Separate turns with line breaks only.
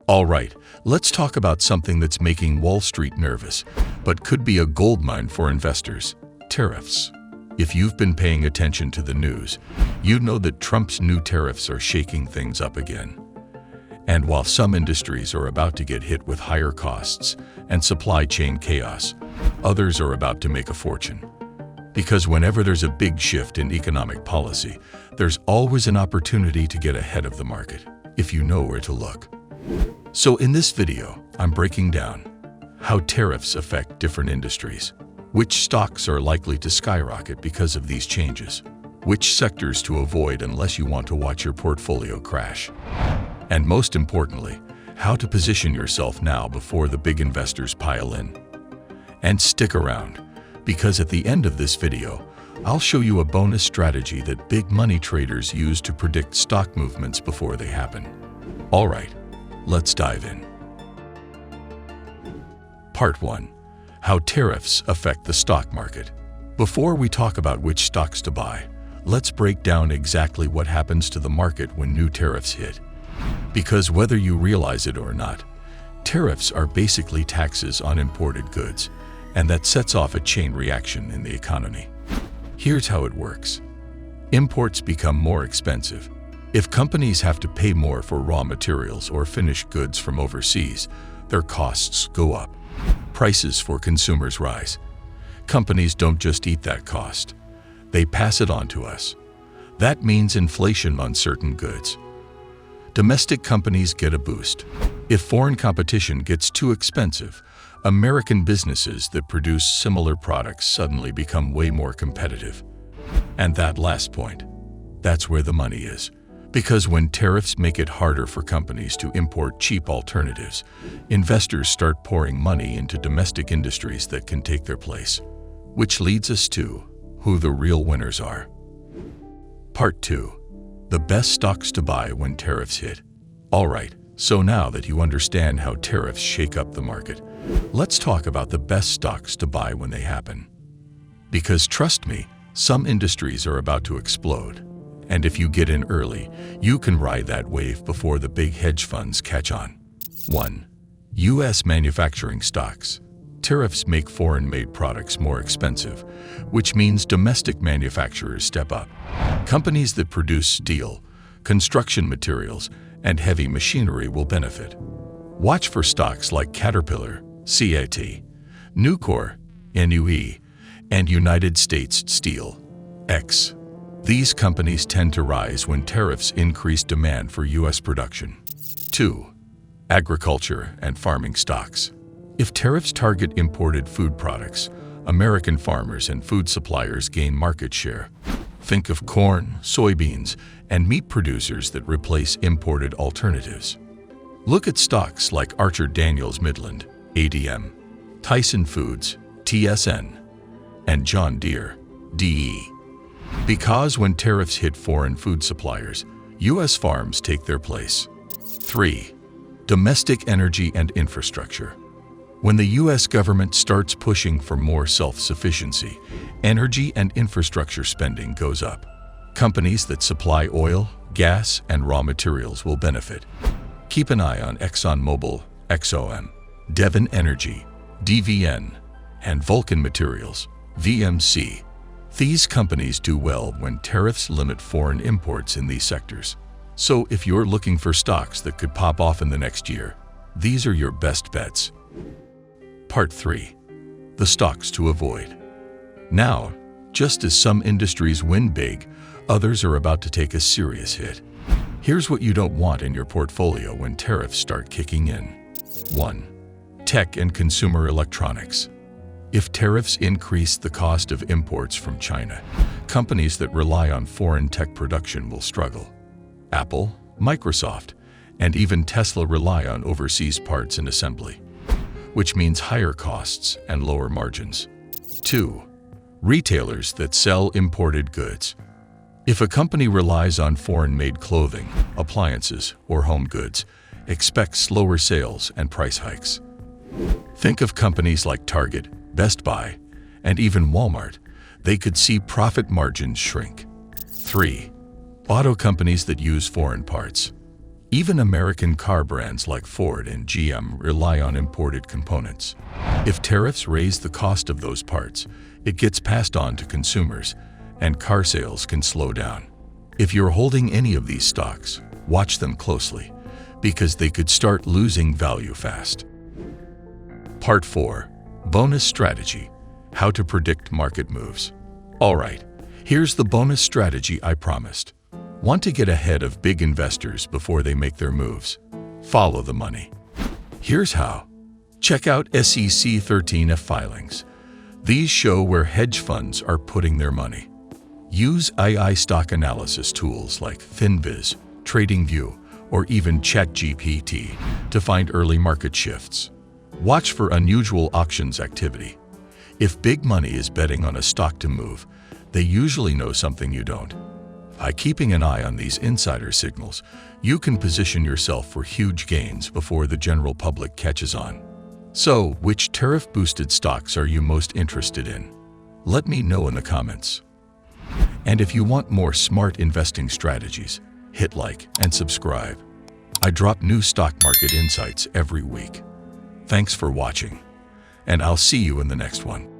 All right, let's talk about something that's making Wall Street nervous, but could be a goldmine for investors: tariffs. If you've been paying attention to the news, you know that Trump's new tariffs are shaking things up again. And while some industries are about to get hit with higher costs and supply chain chaos, others are about to make a fortune. Because whenever there's a big shift in economic policy, there's always an opportunity to get ahead of the market, if you know where to look. So in this video, I'm breaking down how tariffs affect different industries, which stocks are likely to skyrocket because of these changes, which sectors to avoid unless you want to watch your portfolio crash, and most importantly, how to position yourself now before the big investors pile in. And stick around, because at the end of this video, I'll show you a bonus strategy that big money traders use to predict stock movements before they happen. All right, let's dive in. Part 1. How tariffs affect the stock market. Before we talk about which stocks to buy, let's break down exactly what happens to the market when new tariffs hit. Because whether you realize it or not, tariffs are basically taxes on imported goods, and that sets off a chain reaction in the economy. Here's how it works. Imports become more expensive. If companies have to pay more for raw materials or finished goods from overseas, their costs go up. Prices for consumers rise. Companies don't just eat that cost. They pass it on to us. That means inflation on certain goods. Domestic companies get a boost. If foreign competition gets too expensive, American businesses that produce similar products suddenly become way more competitive. And that last point, that's where the money is. Because when tariffs make it harder for companies to import cheap alternatives, investors start pouring money into domestic industries that can take their place. Which leads us to who the real winners are. Part 2. The best stocks to buy when tariffs hit. All right, so now that you understand how tariffs shake up the market, let's talk about the best stocks to buy when they happen. Because trust me, some industries are about to explode. And if you get in early, you can ride that wave before the big hedge funds catch on. 1. U.S. manufacturing stocks. Tariffs make foreign-made products more expensive, which means domestic manufacturers step up. Companies that produce steel, construction materials, and heavy machinery will benefit. Watch for stocks like Caterpillar, CAT, Nucor, NUE, and United States Steel, X. These companies tend to rise when tariffs increase demand for U.S. production. 2. Agriculture and farming stocks. If tariffs target imported food products, American farmers and food suppliers gain market share. Think of corn, soybeans, and meat producers that replace imported alternatives. Look at stocks like Archer Daniels Midland, ADM, Tyson Foods, TSN, and John Deere, DE. Because when tariffs hit foreign food suppliers, U.S. farms take their place. 3. Domestic energy and infrastructure. When the U.S. government starts pushing for more self-sufficiency, energy and infrastructure spending goes up. Companies that supply oil, gas, and raw materials will benefit. Keep an eye on ExxonMobil, XOM, Devon Energy, DVN, and Vulcan Materials, VMC. These companies do well when tariffs limit foreign imports in these sectors. So if you're looking for stocks that could pop off in the next year, these are your best bets. Part 3. The stocks to avoid. Now, just as some industries win big, others are about to take a serious hit. Here's what you don't want in your portfolio when tariffs start kicking in. 1. Tech and consumer electronics. If tariffs increase the cost of imports from China, companies that rely on foreign tech production will struggle. Apple, Microsoft, and even Tesla rely on overseas parts and assembly, which means higher costs and lower margins. 2. Retailers that sell imported goods. If a company relies on foreign-made clothing, appliances, or home goods, expect slower sales and price hikes. Think of companies like Target, Best Buy, and even Walmart. They could see profit margins shrink. 3. Auto companies that use foreign parts. Even American car brands like Ford and GM rely on imported components. If tariffs raise the cost of those parts, it gets passed on to consumers, and car sales can slow down. If you're holding any of these stocks, watch them closely, because they could start losing value fast. Part 4. Bonus Strategy: How to Predict Market Moves. Alright, here's the bonus strategy I promised. Want to get ahead of big investors before they make their moves? Follow the money. Here's how. Check out SEC 13F filings. These show where hedge funds are putting their money. Use AI stock analysis tools like FinViz, TradingView, or even ChatGPT to find early market shifts. Watch for unusual auctions activity. If big money is betting on a stock to move, they usually know something you don't. By keeping an eye on these insider signals, you can position yourself for huge gains before the general public catches on. So, which tariff-boosted stocks are you most interested in? Let me know in the comments. And if you want more smart investing strategies, hit like and subscribe. I drop new stock market insights every week. Thanks for watching, and I'll see you in the next one.